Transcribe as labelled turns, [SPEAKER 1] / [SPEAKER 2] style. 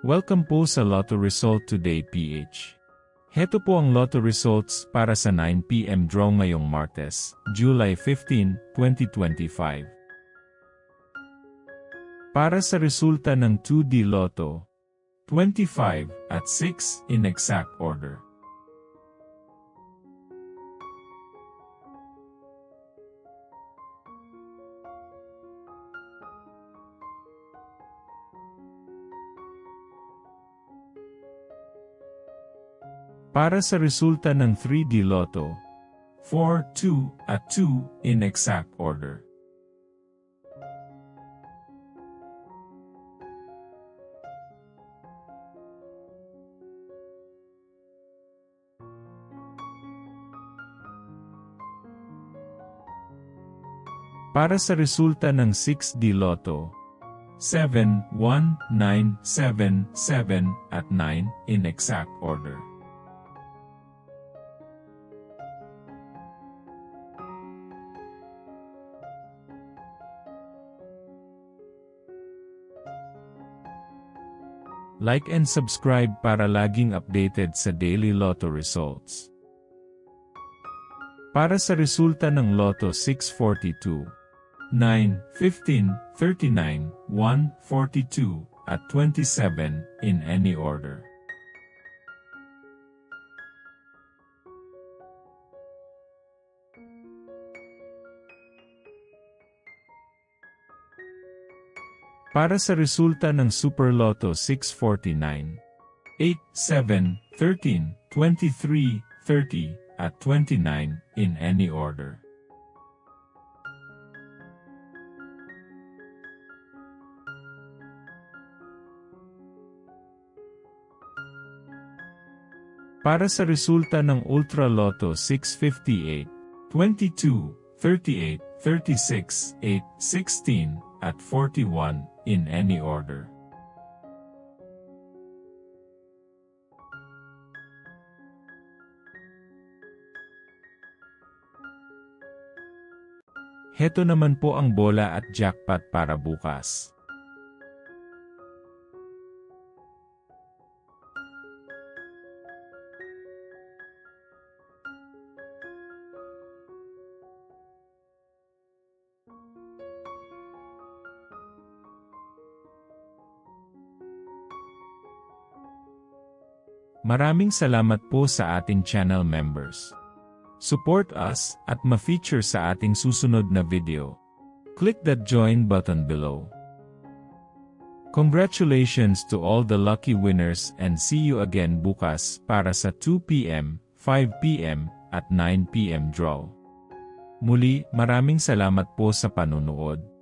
[SPEAKER 1] Welcome po sa Lotto Result Today PH. Heto po ang Lotto Results para sa 9 PM draw ngayong Martes, July 15, 2025. Para sa resulta ng 2D Lotto, 25 at 6 in exact order. Para sa resulta ng 3D Lotto, 4, 2 at 2 in exact order. Para sa resulta ng 6D Lotto, 7, 1, 9, 7, 7 at 9 in exact order. Like and subscribe para laging updated sa daily Lotto results. Para sa resulta ng Lotto 642, 9, 15, 39, 1, 42, at 27 in any order. Para sa resulta ng Super Lotto 649, 8, 7, 13, 23, 30, at 29 in any order. Para sa resulta ng Ultra Lotto 658, 22, 38, 36, 8, 16, at 41 in any order. Heto naman po ang bola at jackpot para bukas. Maraming salamat po sa ating channel members. Support us at ma-feature sa ating susunod na video. Click that join button below. Congratulations to all the lucky winners and see you again bukas para sa 2 PM, 5 PM, at 9 PM draw. Muli, maraming salamat po sa panunood.